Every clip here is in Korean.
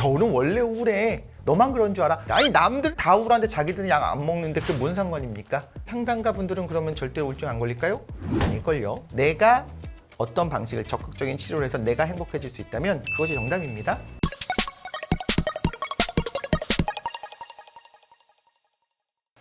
겨울은 원래 우울해. 너만 그런 줄 알아? 아니 남들 다 우울한데 자기들은 약 안 먹는데 그게 뭔 상관입니까? 상담가 분들은 그러면 절대 우울증 안 걸릴까요? 아닐걸요. 내가 어떤 방식을 적극적인 치료를 해서 내가 행복해질 수 있다면 그것이 정답입니다.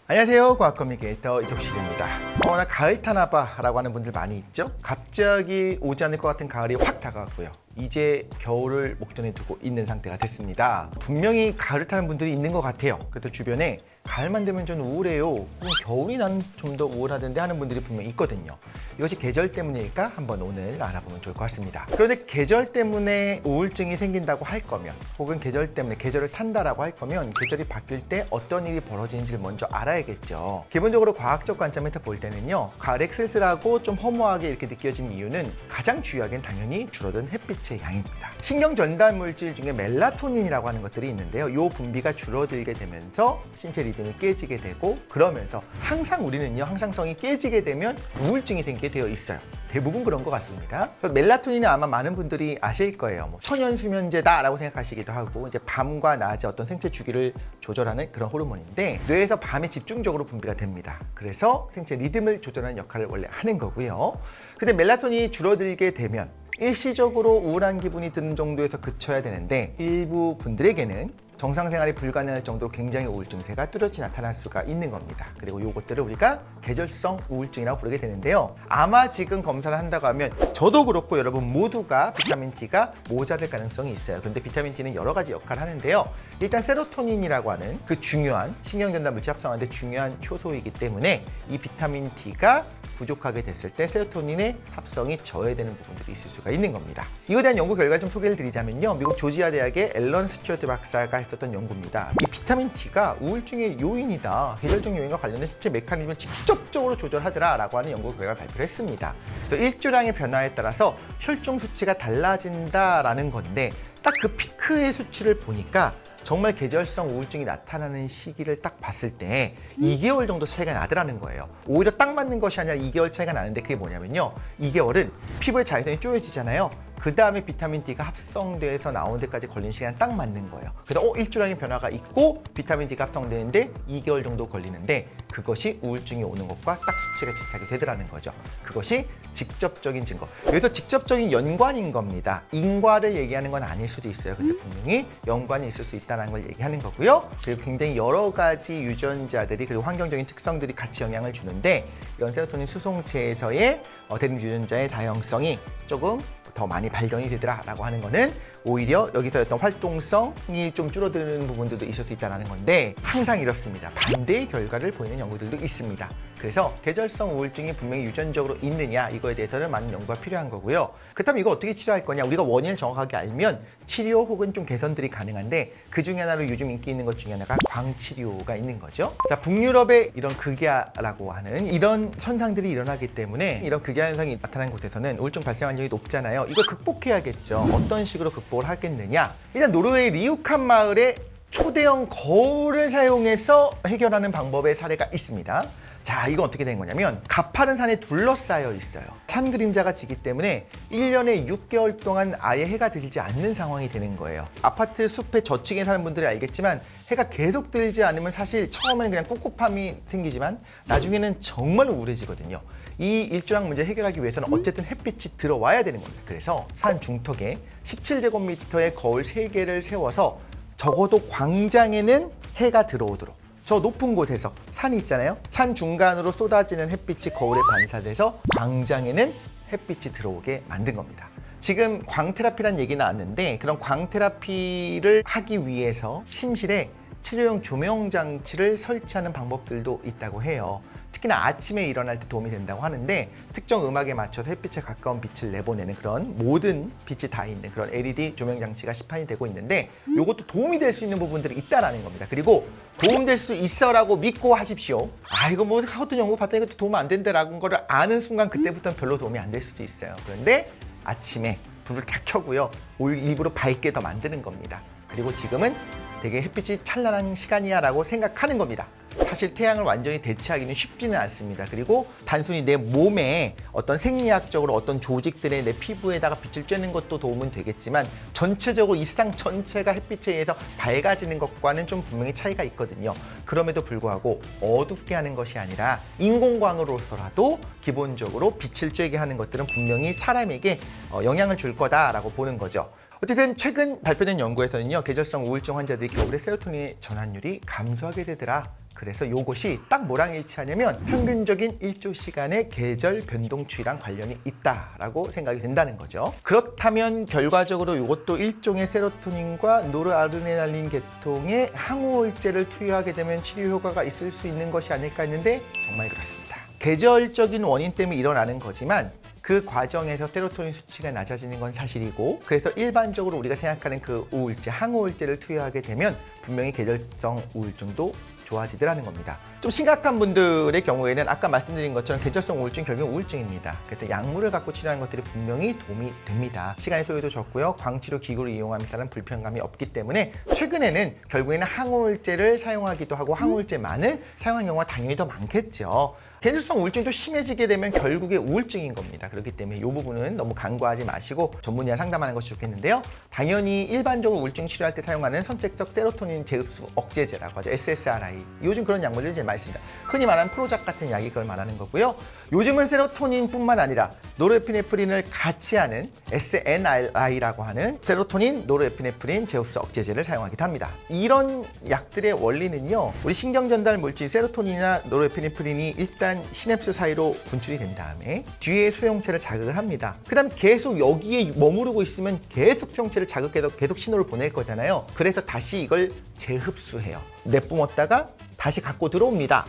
안녕하세요. 과학 커뮤니케이터 이덕실입니다. 나 가을 타나 봐 라고 하는 분들 많이 있죠? 갑자기 오지 않을 것 같은 가을이 확 다가왔고요. 이제 겨울을 목전에 두고 있는 상태가 됐습니다. 분명히 가을을 타는 분들이 있는 것 같아요. 그래서 주변에 가을만 되면 좀 우울해요. 혹은 겨울이 난 좀 더 우울하던데 하는 분들이 분명히 있거든요. 이것이 계절 때문일까? 한번 오늘 알아보면 좋을 것 같습니다. 그런데 계절 때문에 우울증이 생긴다고 할 거면, 혹은 계절 때문에 계절을 탄다라고 할 거면 계절이 바뀔 때 어떤 일이 벌어지는지를 먼저 알아야겠죠. 기본적으로 과학적 관점에서 볼 때는요, 가을에 쓸쓸하고 좀 허무하게 이렇게 느껴지는 이유는 가장 중요하게는 당연히 줄어든 햇빛의 양입니다. 신경 전달 물질 중에 멜라토닌이라고 하는 것들이 있는데요. 이 분비가 줄어들게 되면서 신체 리듬이 깨지게 되고, 그러면서 항상 우리는요, 항상성이 깨지게 되면 우울증이 생기게 되어 있어요. 대부분 그런 것 같습니다. 멜라토닌은 아마 많은 분들이 아실 거예요. 천연수면제다라고 생각하시기도 하고, 이제 밤과 낮의 어떤 생체 주기를 조절하는 그런 호르몬인데, 뇌에서 밤에 집중적으로 분비가 됩니다. 그래서 생체 리듬을 조절하는 역할을 원래 하는 거고요. 근데 멜라토닌이 줄어들게 되면 일시적으로 우울한 기분이 드는 정도에서 그쳐야 되는데, 일부 분들에게는 정상생활이 불가능할 정도로 굉장히 우울증세가 뚜렷이 나타날 수가 있는 겁니다. 그리고 이것들을 우리가 계절성 우울증이라고 부르게 되는데요. 아마 지금 검사를 한다고 하면 저도 그렇고 여러분 모두가 비타민 D가 모자랄 가능성이 있어요. 그런데 비타민 D는 여러 가지 역할을 하는데요. 일단 세로토닌이라고 하는 그 중요한 신경전달 물질 합성하는데 중요한 효소이기 때문에 이 비타민 D가 부족하게 됐을 때 세로토닌의 합성이 저해되는 부분들이 있을 수가 있는 겁니다. 이거에 대한 연구 결과를 좀 소개를 드리자면요. 미국 조지아 대학의 앨런 스튜어트 박사가 했었던 연구입니다. 이 비타민 D가 우울증의 요인이다. 계절적 요인과 관련된 신체 메커니즘을 직접적으로 조절하더라라고 하는 연구 결과를 발표를 했습니다. 그래서 일조량의 변화에 따라서 혈중 수치가 달라진다라는 건데, 딱 그 피크의 수치를 보니까 정말 계절성 우울증이 나타나는 시기를 딱 봤을 때 2개월 정도 차이가 나더라는 거예요. 오히려 딱 맞는 것이 아니라 2개월 차이가 나는데, 그게 뭐냐면요, 2개월은 피부의 자외선이 쪼여지잖아요. 그 다음에 비타민 D가 합성돼서 나오는 데까지 걸린 시간 딱 맞는 거예요. 그래서 일조량의 변화가 있고 비타민 D가 합성되는데 2개월 정도 걸리는데, 그것이 우울증이 오는 것과 딱 수치가 비슷하게 되더라는 거죠. 그것이 직접적인 증거. 여기서 직접적인 연관인 겁니다. 인과를 얘기하는 건 아닐 수도 있어요. 근데 분명히 연관이 있을 수 있다는 걸 얘기하는 거고요. 그리고 굉장히 여러 가지 유전자들이, 그리고 환경적인 특성들이 같이 영향을 주는데, 이런 세로토닌 수송체에서의 대립 유전자의 다양성이 조금 더 많이 발견이 되더라라고 하는 거는 오히려 여기서 어떤 활동성이 좀 줄어드는 부분들도 있을 수 있다는 건데, 항상 이렇습니다. 반대의 결과를 보이는 연구들도 있습니다. 그래서 계절성 우울증이 분명히 유전적으로 있느냐, 이거에 대해서는 많은 연구가 필요한 거고요. 그렇다면 이거 어떻게 치료할 거냐, 우리가 원인을 정확하게 알면 치료 혹은 좀 개선들이 가능한데, 그 중에 하나로 요즘 인기 있는 것 중에 하나가 광치료가 있는 거죠. 자, 북유럽의 이런 극야라고 하는 이런 현상들이 일어나기 때문에, 이런 극야 현상이 나타나는 곳에서는 우울증 발생 확률이 높잖아요. 이걸 극복해야겠죠. 어떤 식으로 극복을 하겠느냐, 일단 노르웨이 리우칸 마을에 초대형 거울을 사용해서 해결하는 방법의 사례가 있습니다. 자, 이건 어떻게 된 거냐면, 가파른 산에 둘러싸여 있어요. 산 그림자가 지기 때문에 1년에 6개월 동안 아예 해가 들지 않는 상황이 되는 거예요. 아파트 숲의 저층에 사는 분들이 알겠지만, 해가 계속 들지 않으면 사실 처음에는 그냥 꿉꿉함이 생기지만 나중에는 정말 우울해지거든요. 이 일조량 문제 해결하기 위해서는 어쨌든 햇빛이 들어와야 되는 겁니다. 그래서 산 중턱에 17제곱미터의 거울 3개를 세워서 적어도 광장에는 해가 들어오도록, 저 높은 곳에서 산이 있잖아요. 산 중간으로 쏟아지는 햇빛이 거울에 반사돼서 광장에는 햇빛이 들어오게 만든 겁니다. 지금 광테라피란 얘기 나왔는데, 그런 광테라피를 하기 위해서 침실에 치료용 조명 장치를 설치하는 방법들도 있다고 해요. 특히나 아침에 일어날 때 도움이 된다고 하는데, 특정 음악에 맞춰서 햇빛에 가까운 빛을 내보내는 그런 모든 빛이 다 있는 그런 LED 조명 장치가 시판이 되고 있는데, 이것도 도움이 될 수 있는 부분들이 있다라는 겁니다. 그리고 도움될 수 있어라고 믿고 하십시오. 이거 뭐 어떤 연구 봤더니 이것도 도움 안 된다라는 거를 아는 순간, 그때부터는 별로 도움이 안 될 수도 있어요. 그런데 아침에 불을 다 켜고요, 일부러 밝게 더 만드는 겁니다. 그리고 지금은 되게 햇빛이 찬란한 시간이야 라고 생각하는 겁니다. 사실 태양을 완전히 대체하기는 쉽지는 않습니다. 그리고 단순히 내 몸에 어떤 생리학적으로 어떤 조직들의 내 피부에다가 빛을 쬐는 것도 도움은 되겠지만 전체적으로 이 세상 전체가 햇빛에 의해서 밝아지는 것과는 좀 분명히 차이가 있거든요. 그럼에도 불구하고 어둡게 하는 것이 아니라 인공광으로서라도 기본적으로 빛을 쬐게 하는 것들은 분명히 사람에게 영향을 줄 거다라고 보는 거죠. 어쨌든 최근 발표된 연구에서는요, 계절성 우울증 환자들이 겨울에 세로토닌의 전환율이 감소하게 되더라. 그래서 이것이 딱 뭐랑 일치하냐면 평균적인 일조 시간의 계절 변동 추이랑 관련이 있다라고 생각이 된다는 거죠. 그렇다면 결과적으로 이것도 일종의 세로토닌과 노르아드레날린 계통의 항우울제를 투여하게 되면 치료 효과가 있을 수 있는 것이 아닐까 했는데 정말 그렇습니다. 계절적인 원인 때문에 일어나는 거지만 그 과정에서 세로토닌 수치가 낮아지는 건 사실이고, 그래서 일반적으로 우리가 생각하는 그 우울제, 항우울제를 투여하게 되면 분명히 계절성 우울증도 좋아지더라는 겁니다. 좀 심각한 분들의 경우에는 아까 말씀드린 것처럼 계절성 우울증 결국 우울증입니다. 그래서 약물을 갖고 치료하는 것들이 분명히 도움이 됩니다. 시간의 소요도 적고요. 광치료 기구를 이용함에 따른 불편감이 없기 때문에 최근에는 결국에는 항우울제를 사용하기도 하고 항우울제만을 사용하는 경우가 당연히 더 많겠죠. 계절성 우울증도 심해지게 되면 결국에 우울증인 겁니다. 그렇기 때문에 이 부분은 너무 간과하지 마시고 전문의와 상담하는 것이 좋겠는데요. 당연히 일반적으로 우울증 치료할 때 사용하는 선택적 세로토닌 재흡수 억제제라고 하죠. SSRI. 요즘 그런 약물들이 제일 많이 씁니다. 흔히 말하는 프로작 같은 약이 그걸 말하는 거고요. 요즘은 세로토닌뿐만 아니라 노르에피네프린을 같이 하는 SNRI라고 하는 세로토닌 노르에피네프린 재흡수 억제제를 사용하기도 합니다. 이런 약들의 원리는요, 우리 신경전달 물질 세로토닌이나 노르에피네프린이 일단 시냅스 사이로 분출이 된 다음에 뒤에 수용체를 자극을 합니다. 그 다음 계속 여기에 머무르고 있으면 계속 수용체를 자극해서 계속 신호를 보낼 거잖아요. 그래서 다시 이걸 재흡수해요. 내뿜었다가 다시 갖고 들어옵니다.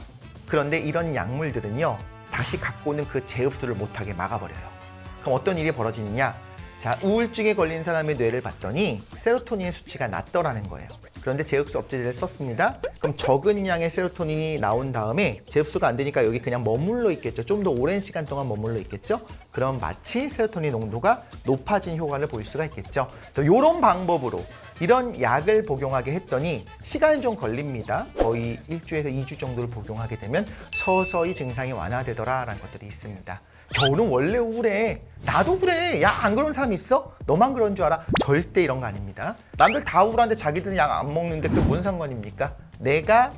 그런데 이런 약물들은요, 다시 갖고 오는 그 재흡수를 못하게 막아버려요. 그럼 어떤 일이 벌어지느냐? 자, 우울증에 걸린 사람의 뇌를 봤더니 세로토닌 수치가 낮더라는 거예요. 그런데 재흡수 억제제를 썼습니다. 그럼 적은 양의 세로토닌이 나온 다음에 재흡수가 안 되니까 여기 그냥 머물러 있겠죠. 좀 더 오랜 시간 동안 머물러 있겠죠. 그럼 마치 세로토닌 농도가 높아진 효과를 볼 수가 있겠죠. 이런 방법으로 이런 약을 복용하게 했더니 시간이 좀 걸립니다. 거의 1주에서 2주 정도를 복용하게 되면 서서히 증상이 완화되더라라는 것들이 있습니다. 겨울은 원래 우울해. 나도 그래. 야, 안 그런 사람 있어? 너만 그런 줄 알아? 절대 이런 거 아닙니다. 남들 다 우울한데 자기들은 약 안 먹는데 그게 뭔 상관입니까? 내가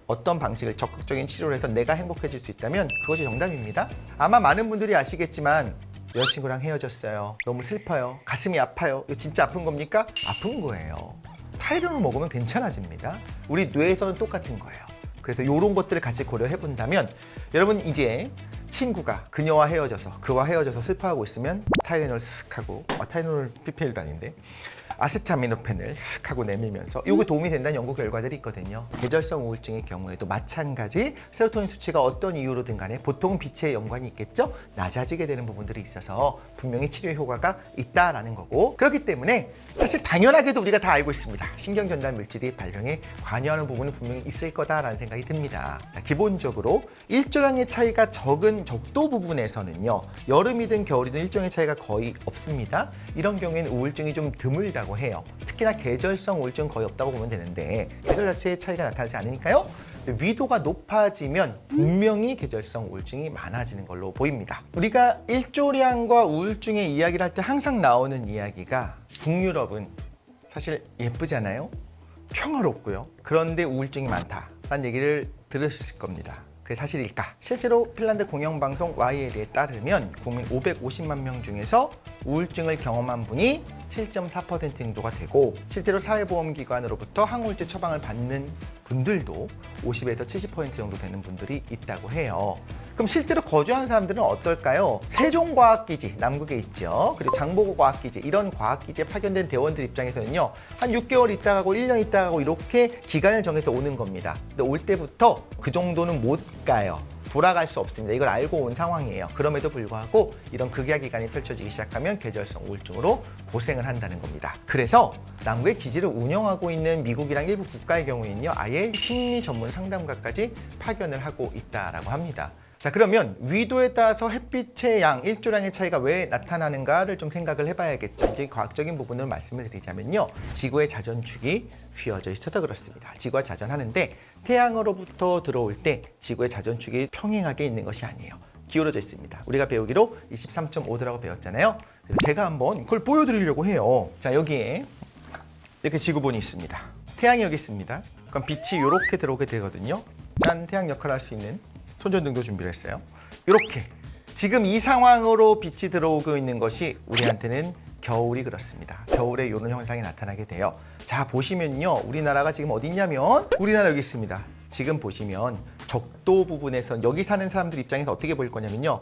어떤 방식을 적극적인 치료를 해서 내가 행복해질 수 있다면 그것이 정답입니다. 아마 많은 분들이 아시겠지만 여자친구랑 헤어졌어요. 너무 슬퍼요. 가슴이 아파요. 이거 진짜 아픈 겁니까? 아픈 거예요. 타이레놀을 먹으면 괜찮아집니다. 우리 뇌에서는 똑같은 거예요. 그래서 이런 것들을 같이 고려해 본다면 여러분 이제 친구가 그녀와 헤어져서 그와 헤어져서 슬퍼하고 있으면 타이레놀 쓱 하고 타이레놀 PPL도 아닌데 아세타미노펜을 쓱 하고 내밀면서 이거 도움이 된다는 연구 결과들이 있거든요. 계절성 우울증의 경우에도 마찬가지 세로토닌 수치가 어떤 이유로든 간에 보통 빛에 연관이 있겠죠. 낮아지게 되는 부분들이 있어서 분명히 치료 효과가 있다라는 거고, 그렇기 때문에 사실 당연하게도 우리가 다 알고 있습니다. 신경전달 물질이 발병에 관여하는 부분은 분명히 있을 거다라는 생각이 듭니다. 자, 기본적으로 일조량의 차이가 적은 적도 부분에서는요, 여름이든 겨울이든 일정의 차이가 거의 없습니다. 이런 경우에는 우울증이 좀 드물다고 해요. 특히나 계절성 우울증은 거의 없다고 보면 되는데 계절 자체의 차이가 나타나지 않으니까요. 위도가 높아지면 분명히 계절성 우울증이 많아지는 걸로 보입니다. 우리가 일조량과 우울증의 이야기를 할 때 항상 나오는 이야기가 북유럽은 사실 예쁘잖아요. 평화롭고요. 그런데 우울증이 많다라는 얘기를 들으실 겁니다. 그게 사실일까? 실제로 핀란드 공영방송 YL에 따르면 국민 550만 명 중에서 우울증을 경험한 분이 7.4% 정도가 되고, 실제로 사회보험기관으로부터 항우울제 처방을 받는 분들도 50에서 70% 정도 되는 분들이 있다고 해요. 그럼 실제로 거주하는 사람들은 어떨까요? 세종과학기지 남극에 있죠. 그리고 장보고과학기지, 이런 과학기지에 파견된 대원들 입장에서는요, 한 6개월 있다 가고 1년 있다 가고 이렇게 기간을 정해서 오는 겁니다. 근데 올 때부터 그 정도는 못 가요. 돌아갈 수 없습니다. 이걸 알고 온 상황이에요. 그럼에도 불구하고 이런 극약 기간이 펼쳐지기 시작하면 계절성 우울증으로 고생을 한다는 겁니다. 그래서 남극의 기지를 운영하고 있는 미국이랑 일부 국가의 경우에는요, 아예 심리 전문 상담가까지 파견을 하고 있다라고 합니다. 자, 그러면 위도에 따라서 햇빛의 양, 일조량의 차이가 왜 나타나는가를 좀 생각을 해봐야겠죠. 이제 과학적인 부분을 말씀을 드리자면요. 지구의 자전축이 휘어져 있어서 그렇습니다. 지구가 자전하는데 태양으로부터 들어올 때 지구의 자전축이 평행하게 있는 것이 아니에요. 기울어져 있습니다. 우리가 배우기로 23.5도라고 배웠잖아요. 그래서 제가 한번 그걸 보여드리려고 해요. 자, 여기에 이렇게 지구본이 있습니다. 태양이 여기 있습니다. 그럼 빛이 이렇게 들어오게 되거든요. 짠, 태양 역할을 할 수 있는 손전등도 준비를 했어요. 이렇게 지금 이 상황으로 빛이 들어오고 있는 것이 우리한테는 겨울이 그렇습니다. 겨울에 이런 현상이 나타나게 돼요. 자, 보시면요. 우리나라가 지금 어디 있냐면 우리나라 여기 있습니다. 지금 보시면 적도 부분에선 여기 사는 사람들 입장에서 어떻게 보일 거냐면요.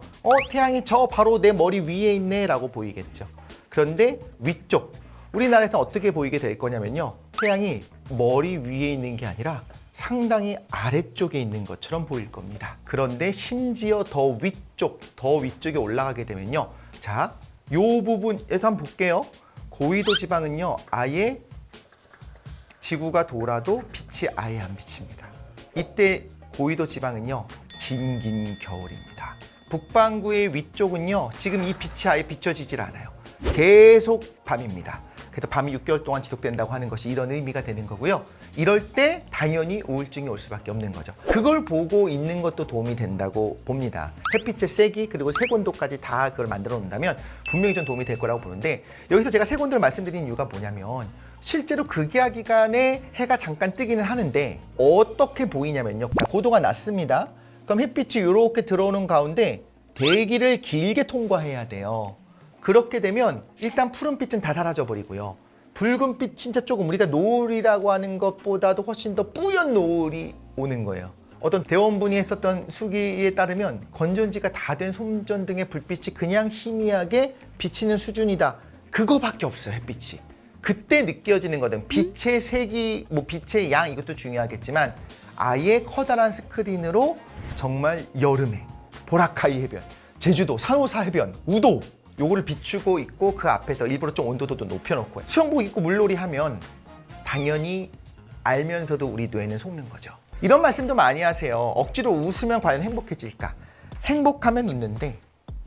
태양이 저 바로 내 머리 위에 있네 라고 보이겠죠. 그런데 위쪽 우리나라에서 어떻게 보이게 될 거냐면요. 태양이 머리 위에 있는 게 아니라 상당히 아래쪽에 있는 것처럼 보일 겁니다. 그런데 심지어 더 위쪽에 올라가게 되면요. 자, 요 부분에서 한번 볼게요. 고위도 지방은요. 아예 지구가 돌아도 빛이 아예 안 비칩니다. 이때 고위도 지방은요. 긴 겨울입니다. 북반구의 위쪽은요. 지금 이 빛이 아예 비춰지질 않아요. 계속 밤입니다. 그래서 밤이 6개월 동안 지속된다고 하는 것이 이런 의미가 되는 거고요. 이럴 때 당연히 우울증이 올 수밖에 없는 거죠. 그걸 보고 있는 것도 도움이 된다고 봅니다. 햇빛의 세기 그리고 색온도까지 다 그걸 만들어 놓는다면 분명히 좀 도움이 될 거라고 보는데 여기서 제가 색온도를 말씀드린 이유가 뭐냐면 실제로 극야 기간에 해가 잠깐 뜨기는 하는데 어떻게 보이냐면요. 자, 고도가 낮습니다. 그럼 햇빛이 이렇게 들어오는 가운데 대기를 길게 통과해야 돼요. 그렇게 되면 일단 푸른빛은 다 사라져 버리고요. 붉은빛 진짜 조금 우리가 노을이라고 하는 것보다도 훨씬 더 뿌연 노을이 오는 거예요. 어떤 대원분이 했었던 수기에 따르면 건전지가 다 된 손전등의 불빛이 그냥 희미하게 비치는 수준이다. 그거밖에 없어요, 햇빛이. 그때 느껴지는 거든 빛의 색이 빛의 양 이것도 중요하겠지만 아예 커다란 스크린으로 정말 여름에 보라카이 해변, 제주도 산호사 해변, 우도 요거를 비추고 있고 그 앞에서 일부러 좀 온도도 높여놓고 수영복 입고 물놀이 하면 당연히 알면서도 우리 뇌는 속는 거죠. 이런 말씀도 많이 하세요. 억지로 웃으면 과연 행복해질까? 행복하면 웃는데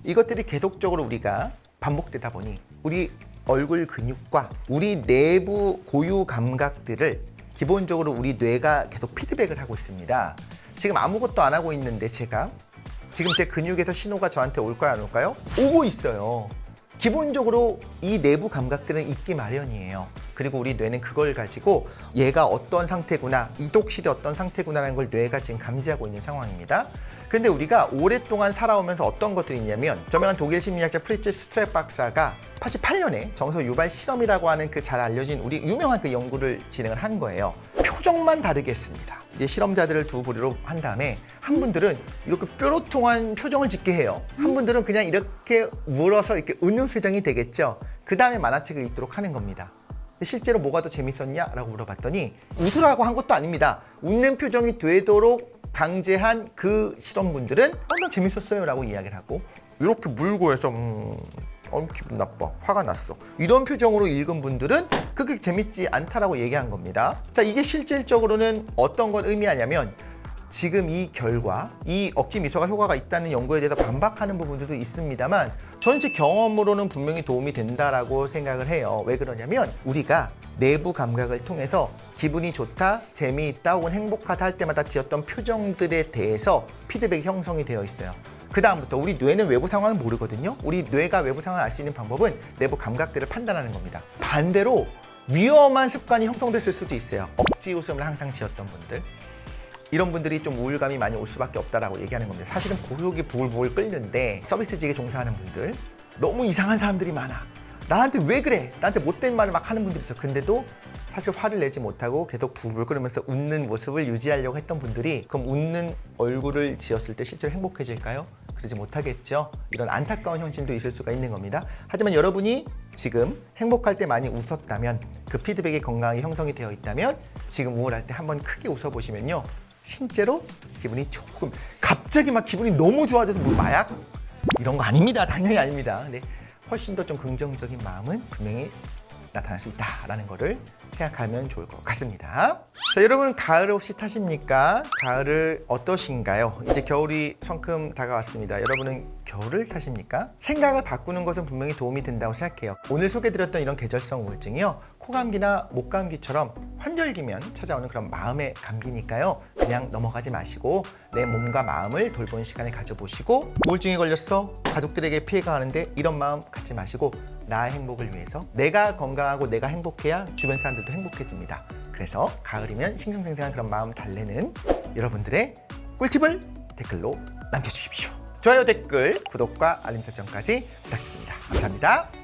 이것들이 계속적으로 우리가 반복되다 보니 우리 얼굴 근육과 우리 내부 고유 감각들을 기본적으로 우리 뇌가 계속 피드백을 하고 있습니다. 지금 아무것도 안 하고 있는데 제가 지금 제 근육에서 신호가 저한테 올까요, 안 올까요? 오고 있어요. 기본적으로 이 내부 감각들은 있기 마련이에요. 그리고 우리 뇌는 그걸 가지고 얘가 어떤 상태구나, 이독실이 어떤 상태구나라는 걸 뇌가 지금 감지하고 있는 상황입니다. 근데 우리가 오랫동안 살아오면서 어떤 것들이 있냐면 저명한 독일 심리학자 프리츠 스트랩 박사가 88년에 정서 유발 실험이라고 하는 그 잘 알려진 우리 유명한 그 연구를 진행을 한 거예요. 표정만 다르게 했습니다. 이제 실험자들을 두 부류로 한 다음에 한 분들은 이렇게 뾰로통한 표정을 짓게 해요. 한 분들은 그냥 이렇게 물어서 이렇게 웃는 표정이 되겠죠. 그 다음에 만화책을 읽도록 하는 겁니다. 실제로 뭐가 더 재밌었냐? 라고 물어봤더니 웃으라고 한 것도 아닙니다. 웃는 표정이 되도록 강제한 그 실험분들은 난 재밌었어요 라고 이야기를 하고 이렇게 물고 해서 기분 나빠, 화가 났어 이런 표정으로 읽은 분들은 그렇게 재밌지 않다라고 얘기한 겁니다. 자, 이게 실질적으로는 어떤 걸 의미하냐면 지금 이 결과, 이 억지 미소가 효과가 있다는 연구에 대해서 반박하는 부분들도 있습니다만 저는 제 경험으로는 분명히 도움이 된다라고 생각을 해요. 왜 그러냐면 우리가 내부 감각을 통해서 기분이 좋다, 재미있다 혹은 행복하다 할 때마다 지었던 표정들에 대해서 피드백이 형성이 되어 있어요. 그 다음부터 우리 뇌는 외부 상황을 모르거든요. 우리 뇌가 외부 상황을 알 수 있는 방법은 내부 감각들을 판단하는 겁니다. 반대로 위험한 습관이 형성됐을 수도 있어요. 억지 웃음을 항상 지었던 분들, 이런 분들이 좀 우울감이 많이 올 수밖에 없다라고 얘기하는 겁니다. 사실은 고역이 부글부글 끓는데 서비스직에 종사하는 분들 너무 이상한 사람들이 많아. 나한테 왜 그래? 나한테 못된 말을 막 하는 분들이 있어. 근데도 사실 화를 내지 못하고 계속 부글부글 끓으면서 웃는 모습을 유지하려고 했던 분들이 그럼 웃는 얼굴을 지었을 때 실제로 행복해질까요? 그러지 못하겠죠. 이런 안타까운 현실도 있을 수가 있는 겁니다. 하지만 여러분이 지금 행복할 때 많이 웃었다면 그 피드백이 건강하게 형성이 되어 있다면 지금 우울할 때 한번 크게 웃어보시면요. 실제로 기분이 조금 갑자기 막 기분이 너무 좋아져서 뭐 마약? 이런 거 아닙니다. 당연히 아닙니다. 근데 훨씬 더 좀 긍정적인 마음은 분명히 나타날 수 있다라는 거를 생각하면 좋을 것 같습니다. 자, 여러분 가을을 혹시 타십니까? 가을을 어떠신가요? 이제 겨울이 성큼 다가왔습니다. 여러분은 겨울을 타십니까? 생각을 바꾸는 것은 분명히 도움이 된다고 생각해요. 오늘 소개드렸던 이런 계절성 우울증이요, 코감기나 목감기처럼 환절기면 찾아오는 그런 마음의 감기니까요, 그냥 넘어가지 마시고 내 몸과 마음을 돌보는 시간을 가져보시고, 우울증에 걸렸어? 가족들에게 피해가 가는데 이런 마음 갖지 마시고 나의 행복을 위해서, 내가 건강하고 내가 행복해야 주변 사람들도 행복해집니다. 그래서 가을이면 싱숭생숭한 그런 마음을 달래는 여러분들의 꿀팁을 댓글로 남겨주십시오. 좋아요, 댓글, 구독과 알림 설정까지 부탁드립니다. 감사합니다.